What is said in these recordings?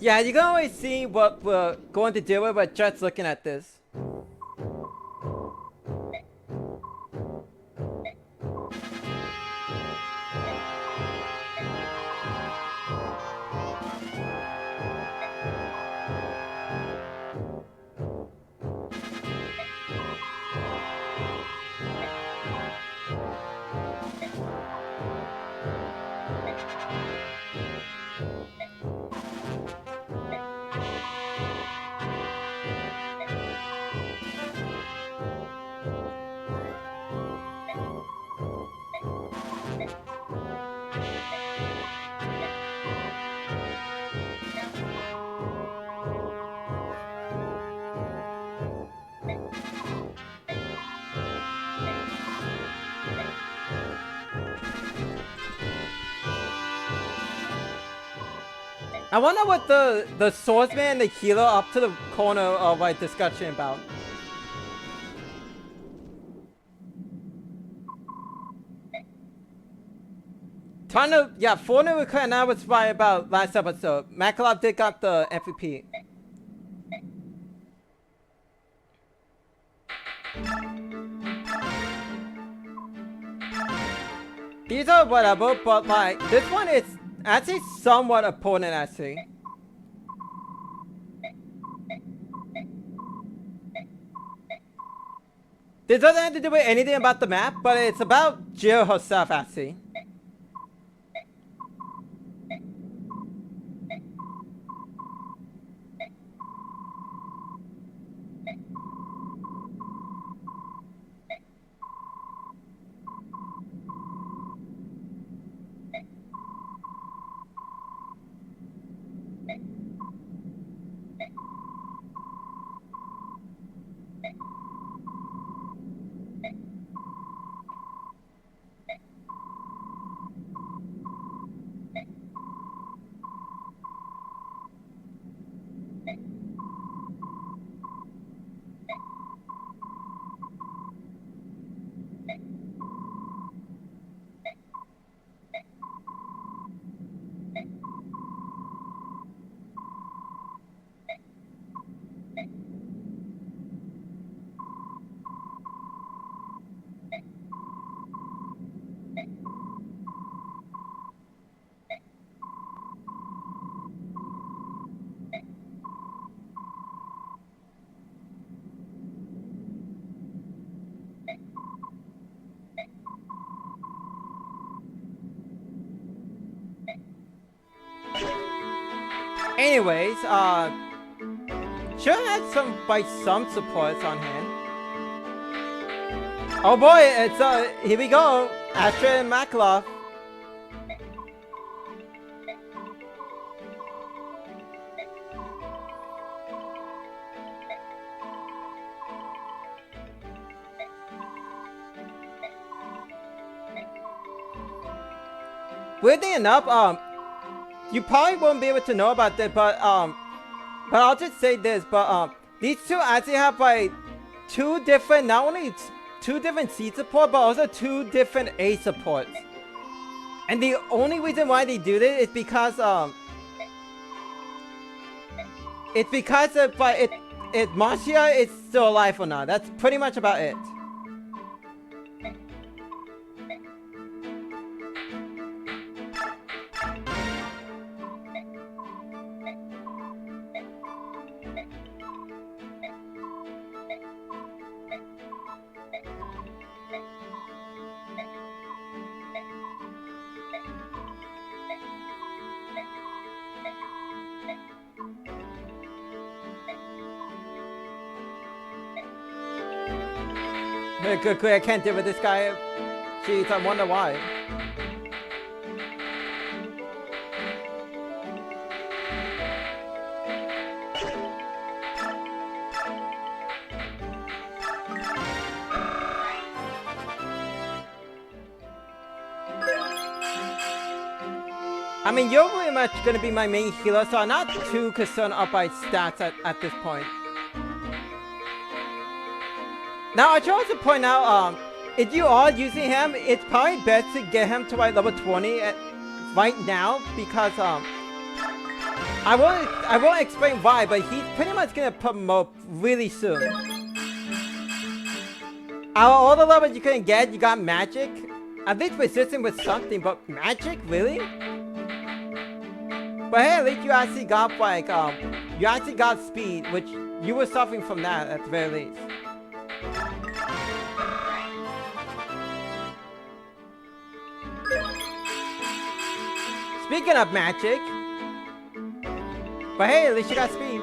Yeah, you can always see what we're going to do with it just looking at this. I wonder what the swordsman and the healer up to the corner are like discussion about. Yeah, 4 new recruit, and that was right about last episode. Makalov did got the MVP. These are whatever, but like, this one is actually somewhat opponent actually. This doesn't have to do with anything about the map, but it's about Jill herself actually. Anyways, should have some supports on hand. Oh boy, it's here we go, Astrid and Makalov. Weirdly enough, you probably won't be able to know about this, but I'll just say this, these two actually have like two different, not only two different C support, but also two different A supports. And the only reason why they do this is because if Marcia is still alive or not. That's pretty much about it. Good, I can't deal with this guy. Jeez, I wonder why. I mean, you're pretty much gonna be my main healer, so I'm not too concerned about stats at this point. Now, I should also point out, if you are using him, it's probably best to get him to like level 20 right now, because I won't explain why, but he's pretty much gonna promote really soon. Out of all the levels you couldn't get, you got magic. At least resistant with something, but magic, really? But hey, at least you actually got like you actually got speed, which you were suffering from that at the very least. Speaking of magic, but hey, at least you got speed.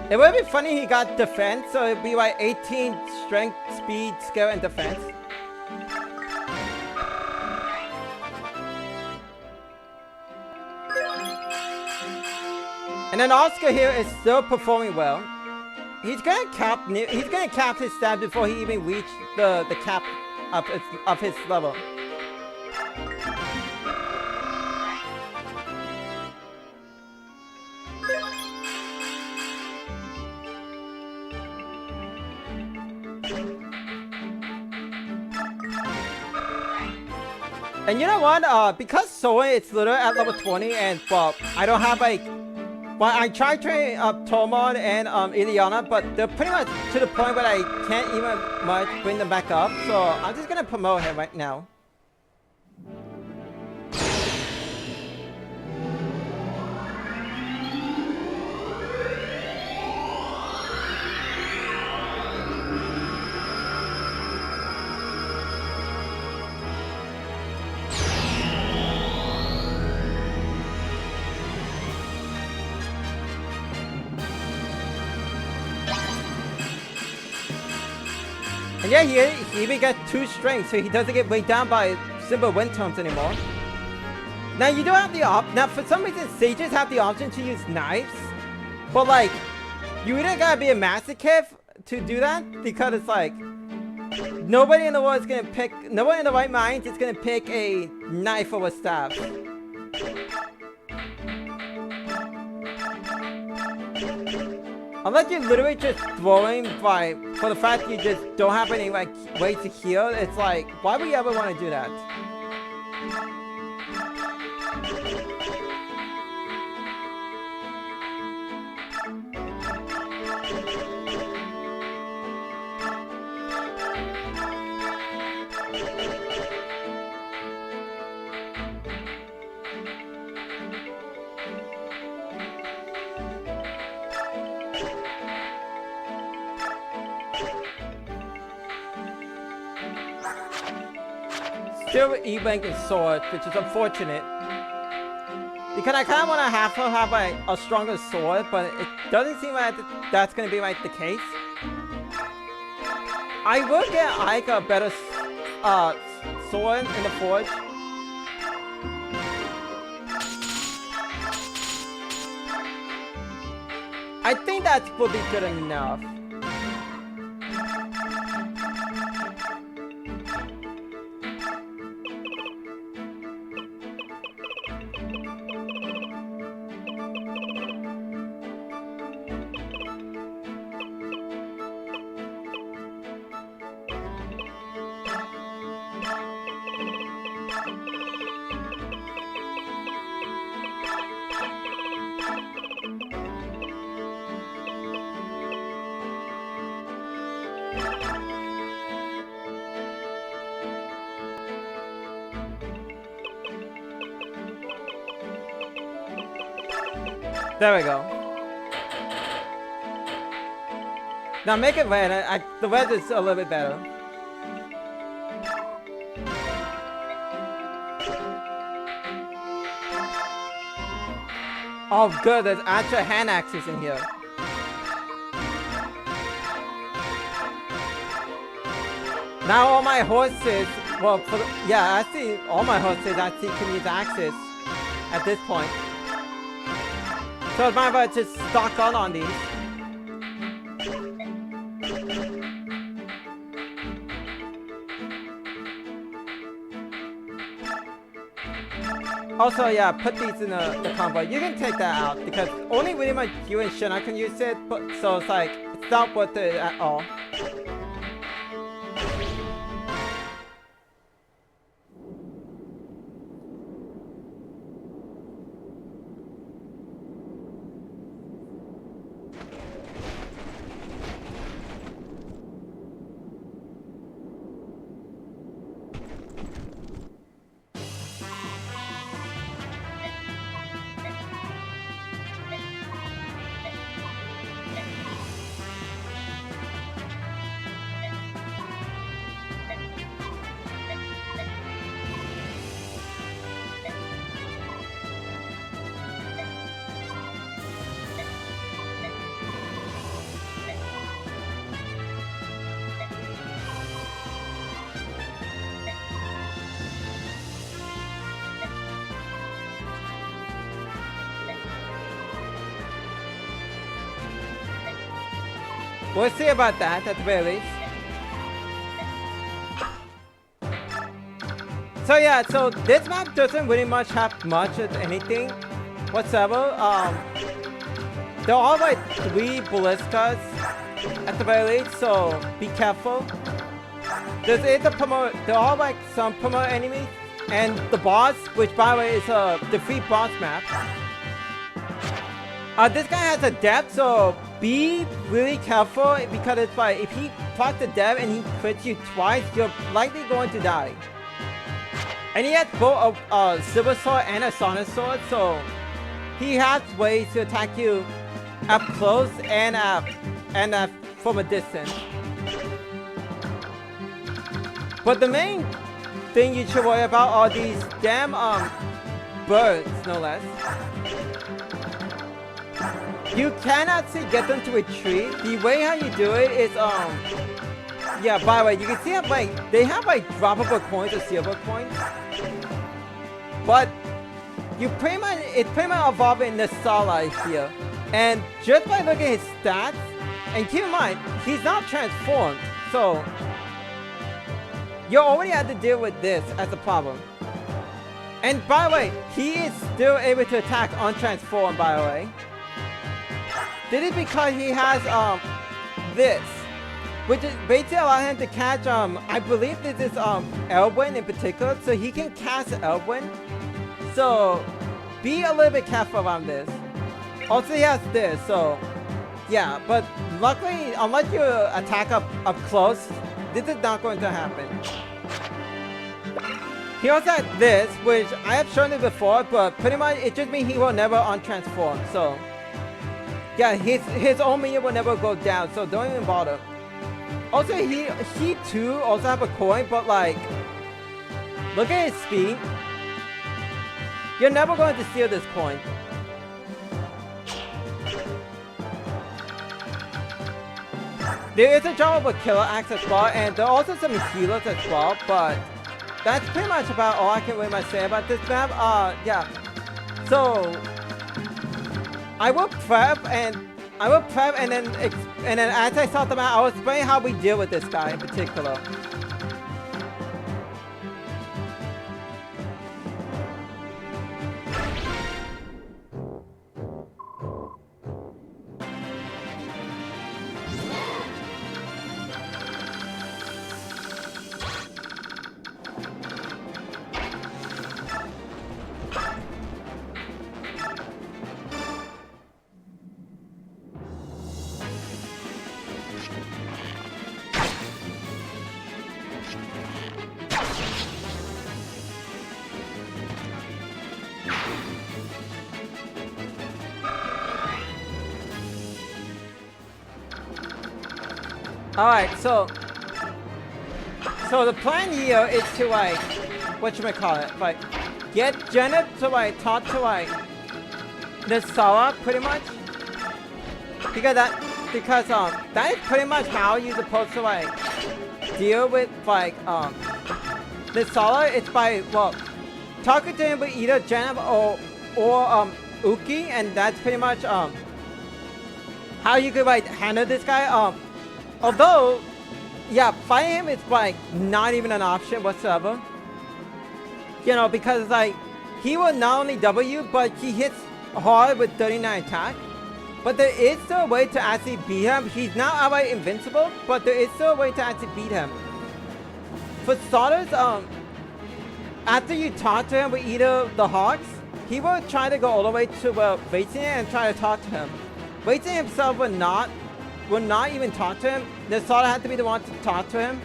It would be funny he got defense, so it'd be like 18 strength, speed, skill, and defense. And then Oscar here is still performing well. He's gonna cap his stats before he even reached the cap of his level. And you know what? Because Soa it's literally at level 20, and well, I don't have like. Well, I tried training up Tomon and Ileana, but they're pretty much to the point where I can't even much bring them back up. So I'm just gonna promote him right now. And yeah, he even got 2 strength, so he doesn't get weighed down by simple wind tones anymore. Now you do have the now for some reason sages have the option to use knives, but like you either gotta be a masochist to do that, because it's like nobody in the world is gonna pick, nobody in the right mind is gonna pick a knife or a staff. Unless you're literally just throwing for the fact you just don't have any like way to heal, it's like, why would you ever want to do that? Still E-Bank and Sword, which is unfortunate. Because I kind of want to have like a stronger sword, but it doesn't seem like that's going to be like the case. I will get like a better sword in the forge. I think that will be good enough. There we go. Now make it red. The red is a little bit better. Oh good, there's actual hand axes in here. Now all my horses, well, yeah, actually all my horses actually can use axes at this point. So it's my about to just stock on these. Also, yeah, put these in the combo. You can take that out because only really much you and Shana can use it. But so it's like not worth it at all. We'll see about that at the very least. So yeah, so this map doesn't really much have much of anything whatsoever. There are like 3 ballistas at the very least, so be careful. There are like some promote enemies, and the boss, which by the way is the free boss map. This guy has a depth, so be really careful because it's like if he procs the dev and he crits you twice, you're likely going to die. And he has both a silver sword and a sonic sword, so he has ways to attack you up close and from a distance. But the main thing you should worry about are these damn birds, no less. You can actually get them to retreat. The way how you do it is yeah, by the way, you can see how like they have like droppable coins or silver coins. But it's pretty much evolving the Starlight here. And just by looking at his stats, and keep in mind, he's not transformed, so you already have to deal with this as a problem. And by the way, he is still able to attack untransformed, by the way. This is because he has this, which is basically allowing him to catch I believe this is Elwyn in particular, so he can cast Elwyn. So be a little bit careful around this. Also he has this, so yeah, but luckily unless you attack up close, this is not going to happen. He also has this, which I have shown it before, but pretty much it just means he will never untransform, so yeah, his own minion will never go down, so don't even bother. Also, he too also have a coin, but like, look at his speed. You're never going to steal this coin. There is a job of a killer axe as well, and there are also some healers as well, but that's pretty much about all I can really much say about this map. Yeah. So I will prep and then as I start the map, I'll explain how we deal with this guy in particular. Alright, so the plan here is to like, whatchamacallit, like, get Jenna to like, talk to like, Nasara, pretty much. Because that is pretty much how you're supposed to like, deal with like, Nasara. It's by, well, talking to him with either Jenna or Uki, and that's pretty much, how you could like, handle this guy, although, yeah, fighting him is like not even an option whatsoever. You know, because like he will not only W, but he hits hard with 39 attack. But there is still a way to actually beat him. He's now outright invincible, but there is still a way to actually beat him. For starters, after you talk to him with either the Hawks, he will try to go all the way to Racing and try to talk to him. Racing himself will not even talk to him. The starter had to be the one to talk to him.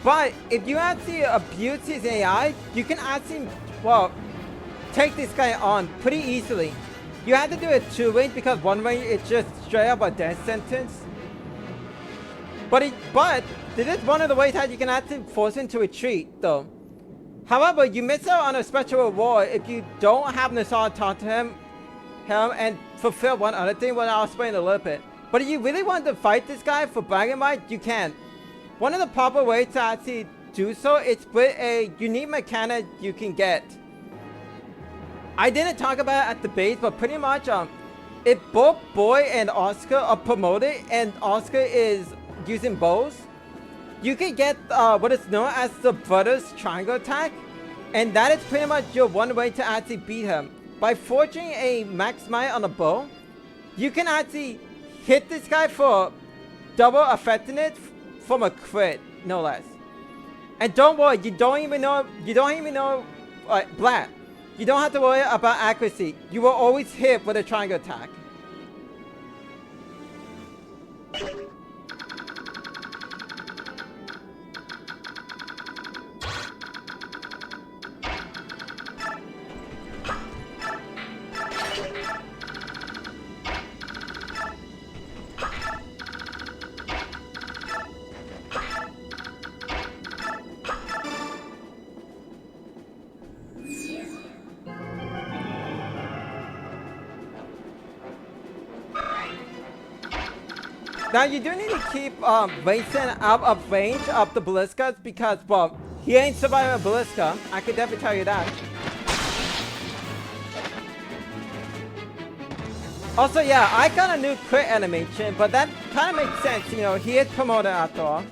But if you actually abuse his AI, you can actually, well, take this guy on pretty easily. You have to do it 2 range because 1 range is just straight up a death sentence. But this is one of the ways that you can actually force him to retreat, though. However, you miss out on a special reward if you don't have Nasar talk to him and fulfill one other thing, what I'll explain a little bit. But if you really want to fight this guy for bragging rights, you can. One of the proper ways to actually do so is with a unique mechanic you can get. I didn't talk about it at the base, but pretty much if both Boy and Oscar are promoted and Oscar is using bows, you can get what is known as the Brothers Triangle attack, and that is pretty much your one way to actually beat him. By forging a max might on a bow, you can actually hit this guy for double effectiveness from a crit, no less. And don't worry, you don't even know, Black. You don't have to worry about accuracy. You will always hit with a triangle attack. Now you do need to keep Racing out of range of the Ballistas because, well, he ain't surviving a Ballista. I could definitely tell you that. Also, yeah, I got a new crit animation, but that kind of makes sense, you know, he is promoted after all.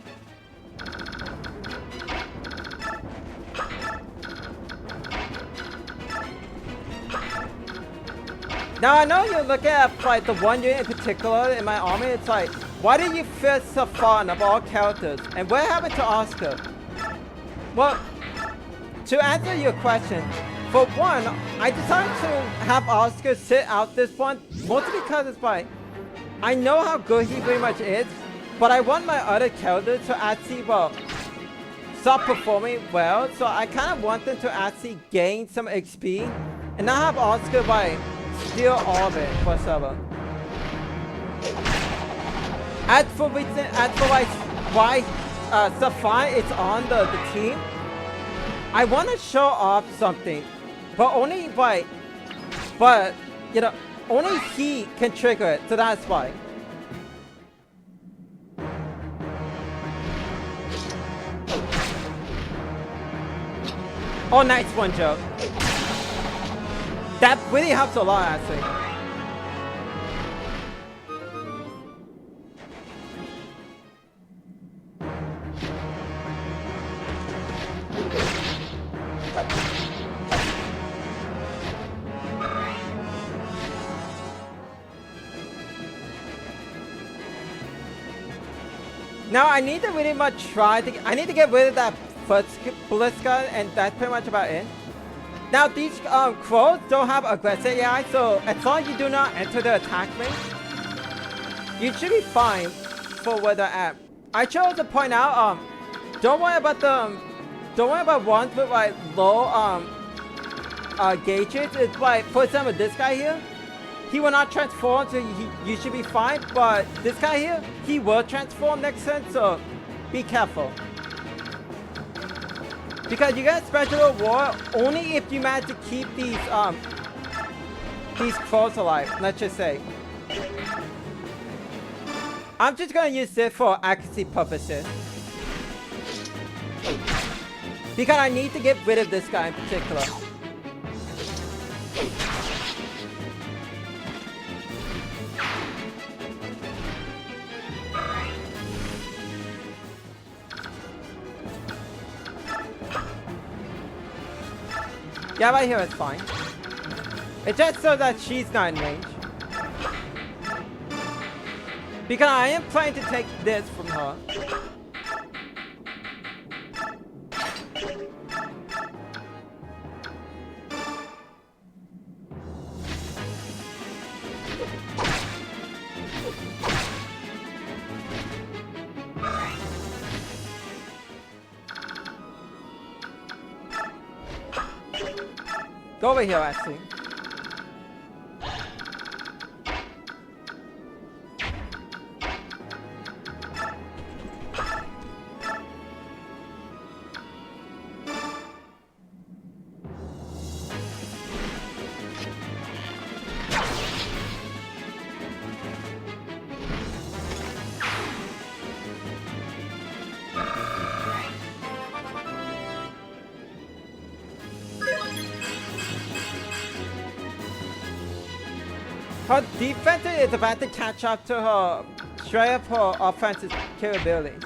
Now I know you're looking at like the one unit in particular in my army, it's like, why do you feel so fond of all characters? And what happened to Oscar? Well, to answer your question, for one, I decided to have Oscar sit out this one, mostly because it's like, I know how good he pretty much is, but I want my other characters to actually, well, stop performing well, so I kind of want them to actually gain some XP, and not have Oscar, like, steal all of it whatsoever. As for why Safai is on the team, I want to show off something, but only you know, only he can trigger it, so that's why. Oh, nice one, Joe. That really helps a lot, actually. Now I need to really much I need to get rid of that first Blitzka, and that's pretty much about it. Now these crows don't have aggressive AI, so as long as you do not enter the attack range, you should be fine for where they're at. I chose to point out, don't worry about ones with like low gauges. It's like, for example, this guy here, he will not transform, so you should be fine. But this guy here, he will transform next turn, so be careful. Because you get special reward only if you manage to keep these crows alive, let's just say. I'm just gonna use this for accuracy purposes. Because I need to get rid of this guy in particular. Yeah, right here is fine. It's just so that she's not in range. Because I am trying to take this from her. Go over here, actually. Her defense is about to catch up to her straight up her offensive capabilities.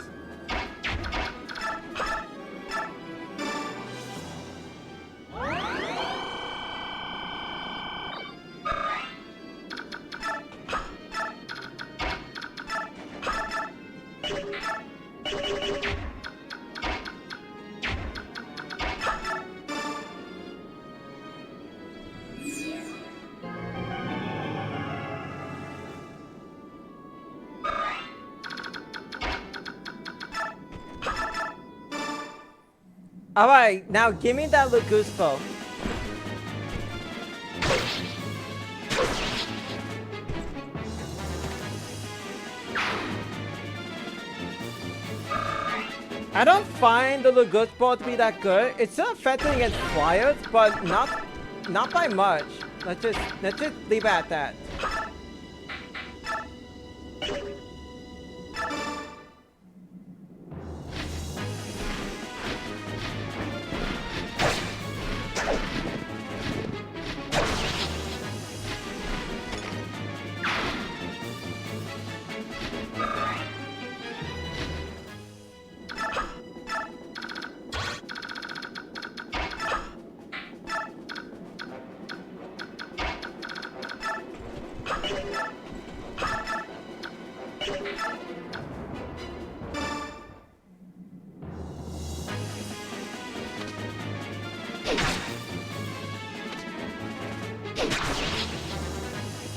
Alright, now give me that Laguspo. I don't find the Laguspo to be that good. It's still effective against flyers, but not by much. Let's just leave it at that.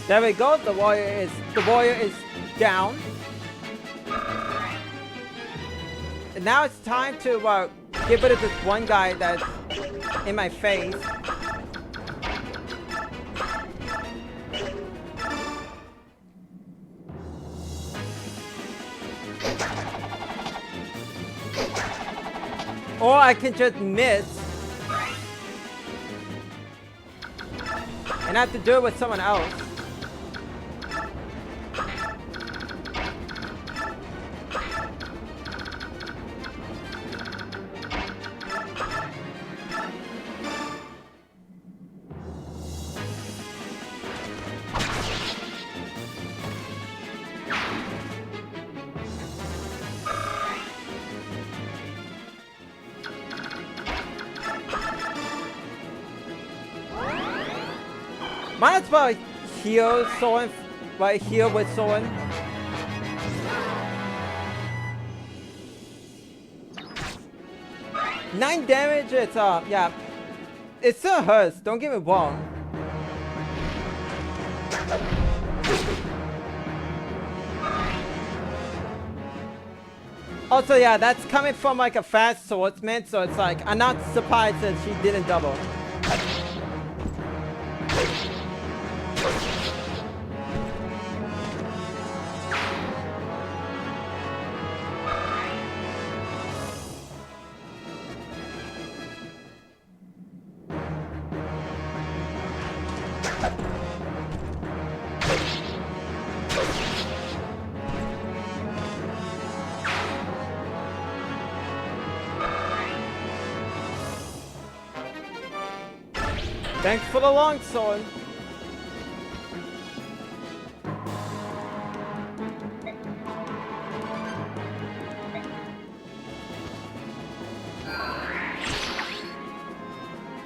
There we go. The warrior is down. And now it's time to get rid of this one guy that's in my face. Or I can just miss and have to do it with someone else. Might as well heal someone, heal with someone. Nine damage, it's yeah. It still hurts, don't get me wrong. Also, yeah, that's coming from like a fast swordsman, so it's like, I'm not surprised that she didn't double. Thanks for the long sword.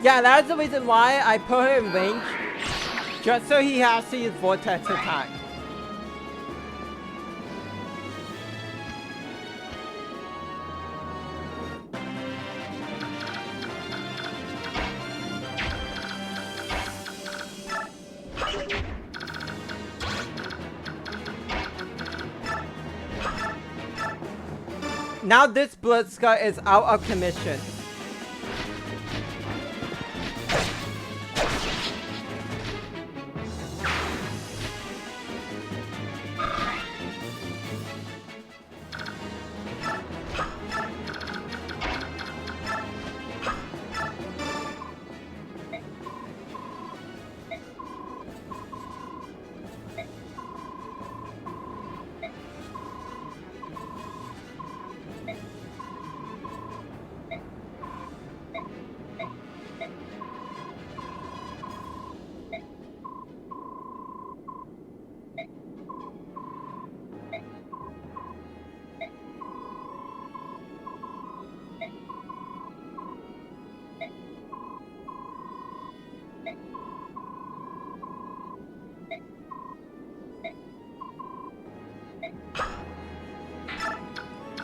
Yeah, that's the reason why I put her in range. Just so he has to use vortex attack. now this Blitzka is out of commission.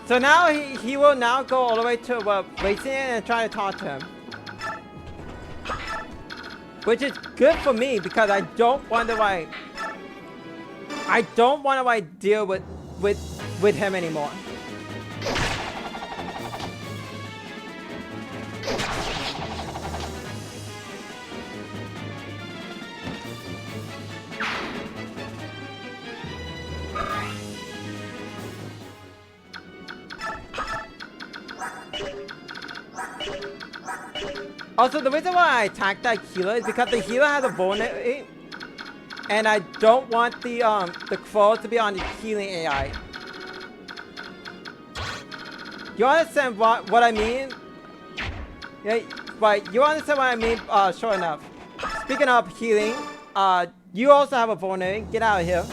So now he will now go all the way to racing and try to talk to him. Which is good for me because I don't want to deal with him anymore. Also, the reason why I attacked that healer is because the healer has a vulnerability, and I don't want the crow to be on the healing AI. You understand what I mean? Yeah, right. You understand what I mean? Sure enough. Speaking of healing, you also have a vulnerability. Get out of here.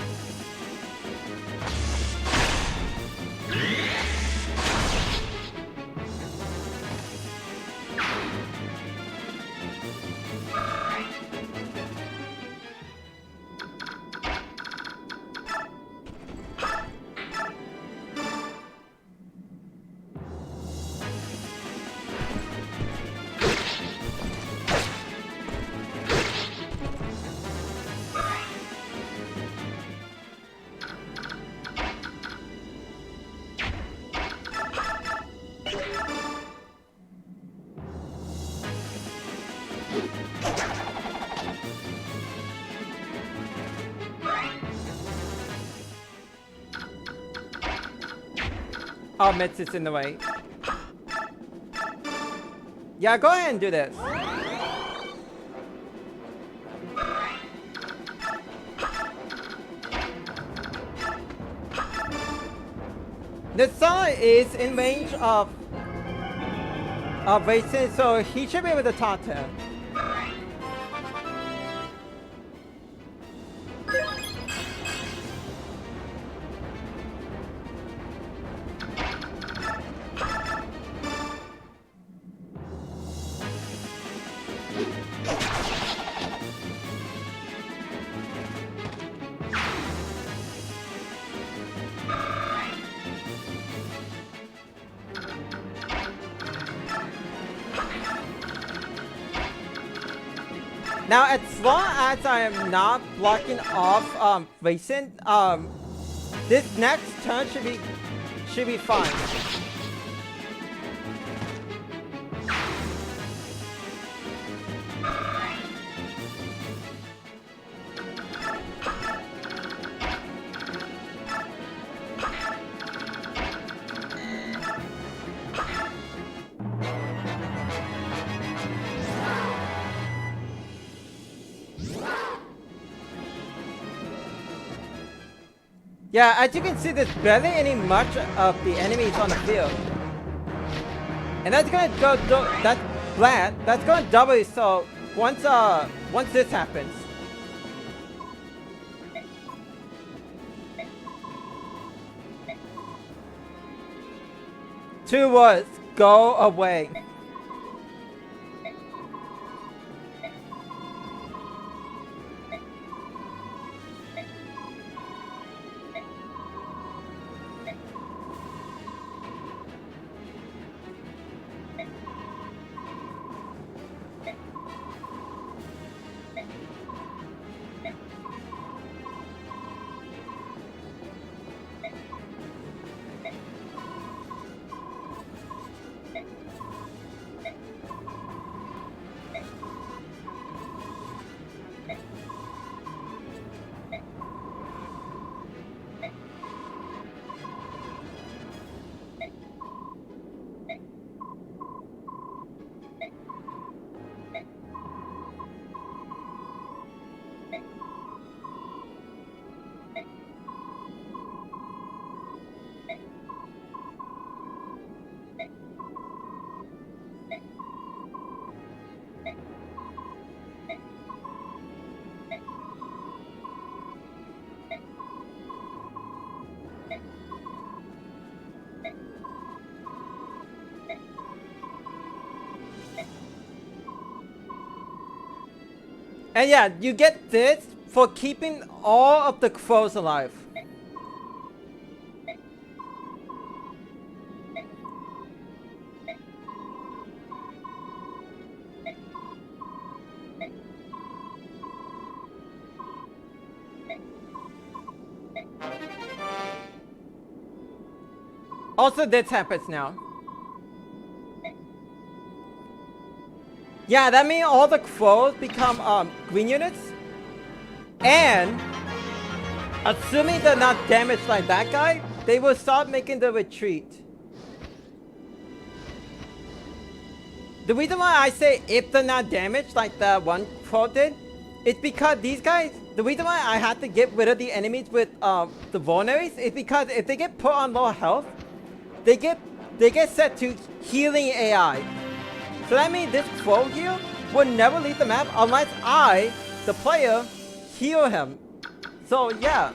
Oh, Mitz is in the way. Yeah, go ahead and do this. The Sun is in range of racing, so he should be able to talk to him. Now, as long as I am not blocking off racing, this next turn should be fine. Yeah, as you can see, there's barely any much of the enemies on the field. And that's gonna go, that's flat, that's gonna double, so once this happens. Two words, go away. And yeah, you get this for keeping all of the crows alive. Also, this happens now. Yeah, that means all the crows become green units. And assuming they're not damaged like that guy, they will start making the retreat. The reason why I say if they're not damaged like the one crow did, it's because these guys, the reason why I had to get rid of the enemies with the vulneraries is because if they get put on low health, they get set to healing AI. So that means this crow here will never leave the map unless I, the player, heal him. So yeah.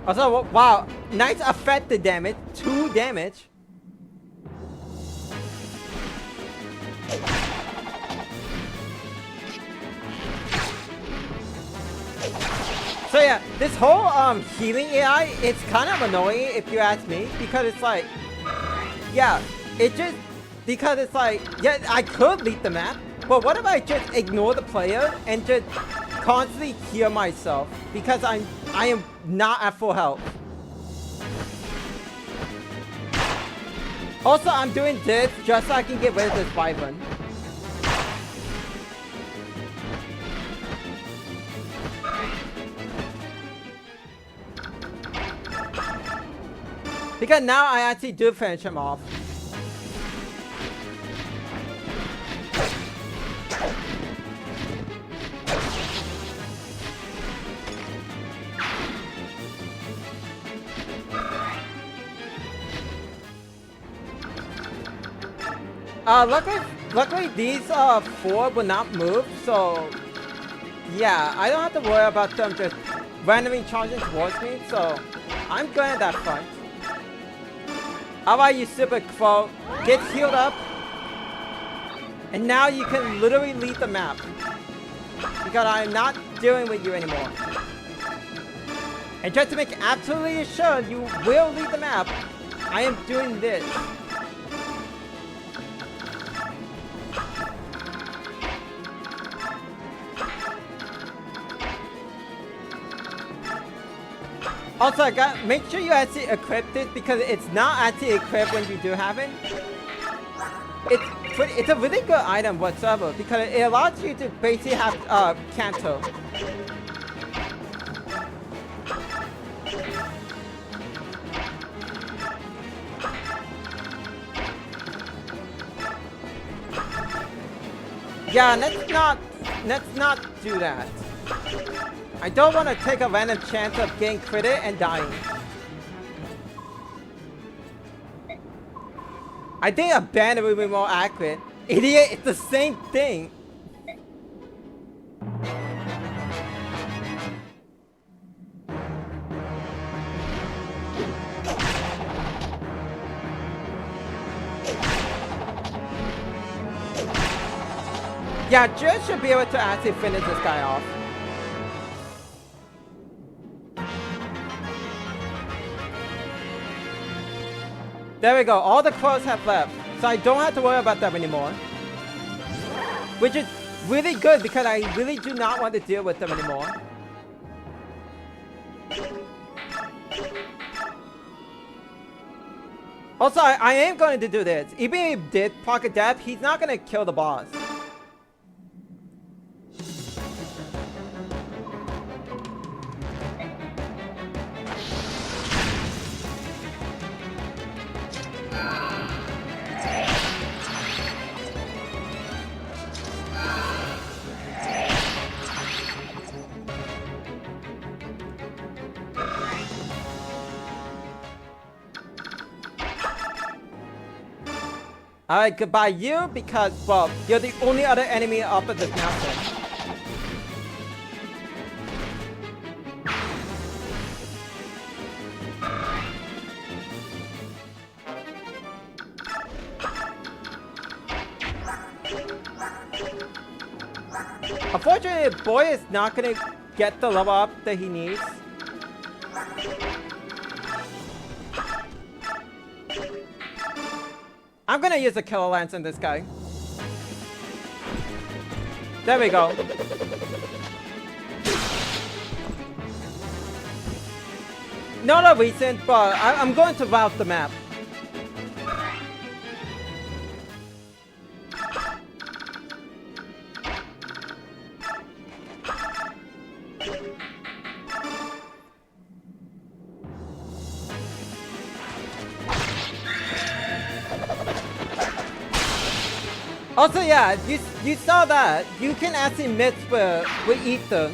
Also, wow, nice affected damage, 2 damage. So yeah, this whole healing AI, it's kind of annoying if you ask me, because it's like, yeah, it just, because it's like, yeah, I could leave the map, but what if I just ignore the player and just constantly heal myself, because I am not at full health. Also, I'm doing this just so I can get rid of this wyvern. Because now I actually do finish him off. Luckily these 4 will not move, so yeah, I don't have to worry about them just randomly charging towards me, so I'm good at that front. How about you, super crow? Get healed up, and now you can literally leave the map, because I'm not dealing with you anymore. And just to make absolutely sure you will leave the map, I am doing this. Also, make sure you actually equip this, because it's not actually equipped when you do have it. It's a really good item whatsoever, because it allows you to basically have canto. Yeah, let's not do that. I don't want to take a random chance of getting critted and dying. I think a banner would be more accurate. Idiot, it's the same thing. Yeah, Judge should be able to actually finish this guy off. There we go, all the crows have left, so I don't have to worry about them anymore. Which is really good, because I really do not want to deal with them anymore. Also, I am going to do this. Even if he did pocket depth, he's not going to kill the boss. Alright, goodbye you, because, well, you're the only other enemy up at this mountain. Unfortunately, boy is not gonna get the level up that he needs. I'm gonna use a killer lance on this guy. There we go. Not a reason, but I'm going to route the map. Also, yeah, you saw that. You can actually mix with Ether.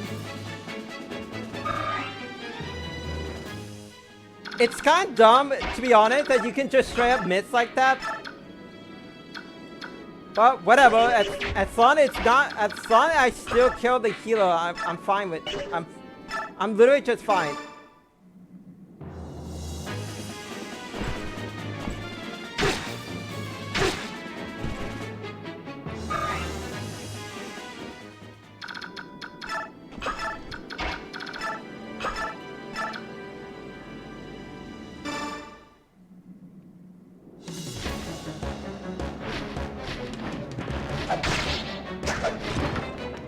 It's kind of dumb, to be honest, that you can just straight up miss like that. But whatever, as long as I still kill the healer, I'm fine with. I'm literally just fine.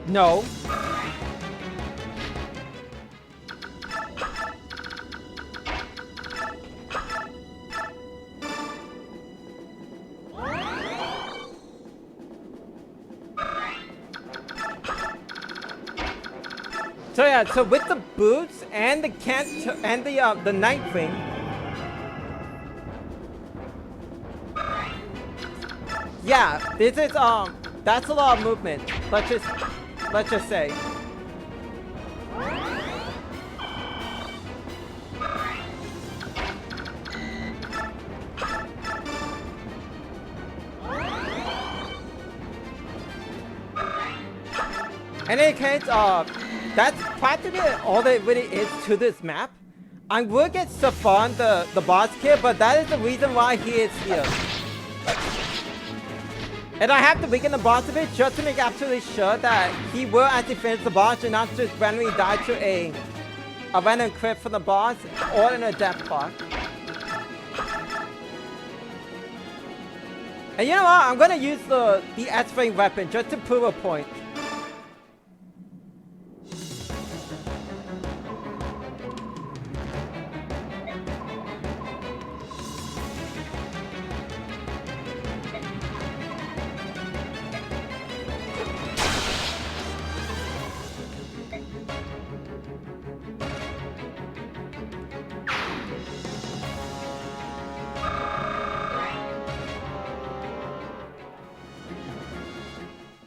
No. So yeah, so with the boots and the the Nightwing, yeah, this is that's a lot of movement. Let's just say. In any case, that's practically all that really is to this map. I will get Stefan the boss kid, but that is the reason why he is here. And I have to weaken the boss a bit just to make absolutely sure that he will actually finish the boss and not just randomly die to a random crit from the boss or in a death clock. And you know what? I'm gonna use the S-Ring weapon just to prove a point.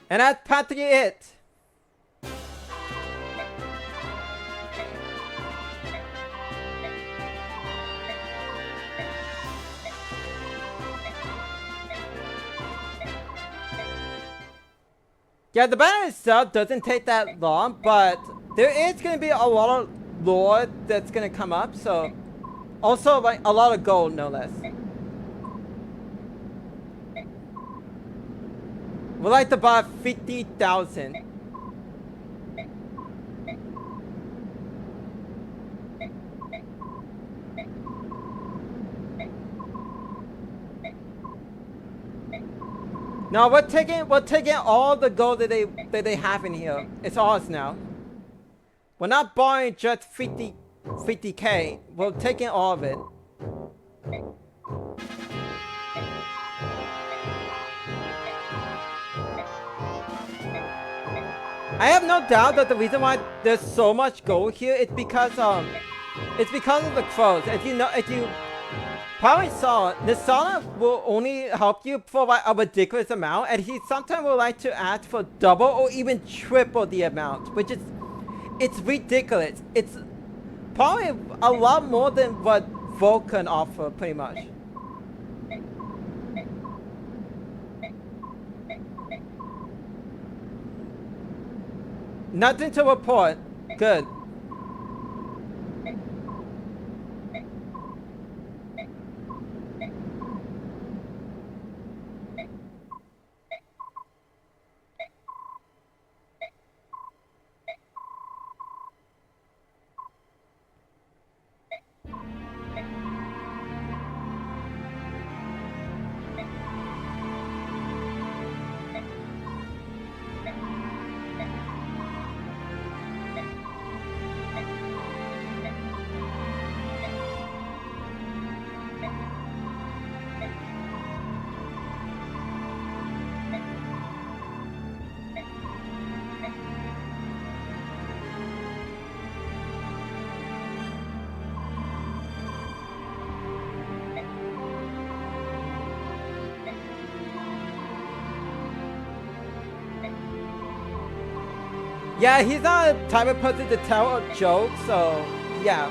And that's practically it. Yeah, the battle itself doesn't take that long, but there is going to be a lot of lore that's going to come up, so also like a lot of gold, no less. We're like about 50,000. No, we're taking all the gold that they have in here. It's ours now. We're not buying just 50K. We're taking all of it. I have no doubt that the reason why there's so much gold here is because of the crows. As you probably saw, Nisana will only help you for like a ridiculous amount, and he sometimes will like to ask for double or even triple the amount, which is it's ridiculous. It's probably a lot more than what Vulcan offer, pretty much. Nothing to report. Good. Yeah, he's not a type of person to tell a joke, so yeah.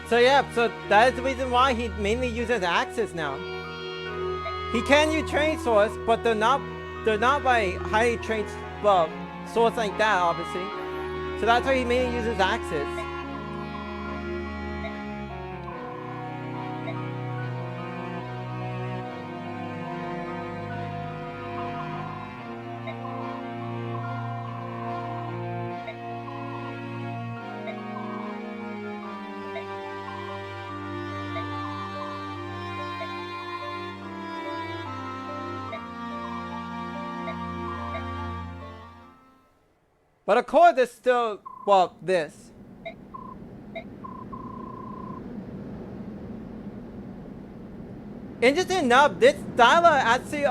So yeah, so that is the reason why he mainly uses axes now. He can use trained swords, but they're not by highly trained swords like that, obviously. So that's why he mainly uses axes. But of course, there's still, well, this. Interesting enough, this dialogue actually,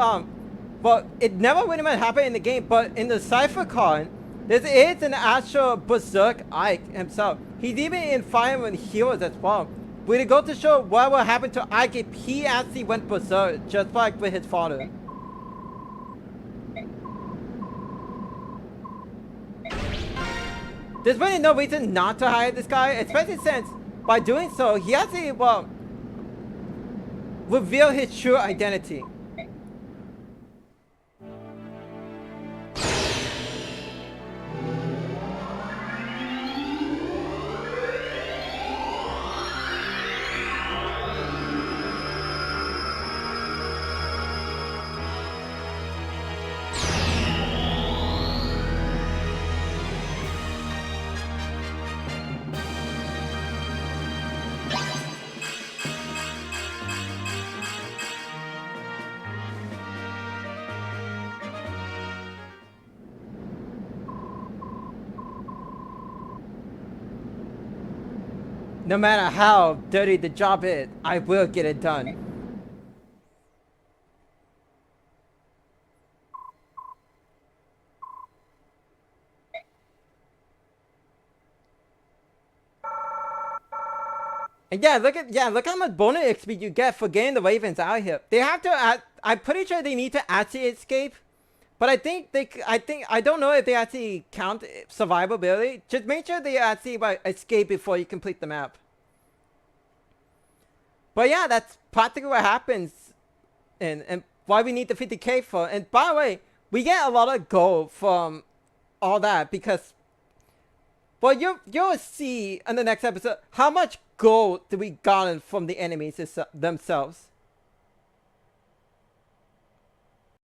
well, it never really much happened in the game, but in the CypherCon, there is an actual Berserk Ike himself. He's even in Fire and Heroes as well. But it goes to show what will happen to Ike if he actually went Berserk, just like with his father. There's really no reason not to hire this guy, especially since by doing so, he actually, well, reveal his true identity. No matter how dirty the job is, I will get it done. And look how much bonus XP you get for getting the Ravens out here. They have to, I'm pretty sure they need to actually escape. But I don't know if they actually count survivability. Just make sure they actually escape before you complete the map. But yeah, that's practically what happens, and why we need the 50k for. And by the way, we get a lot of gold from all that because But you'll see in the next episode how much gold do we gotten from the enemies themselves.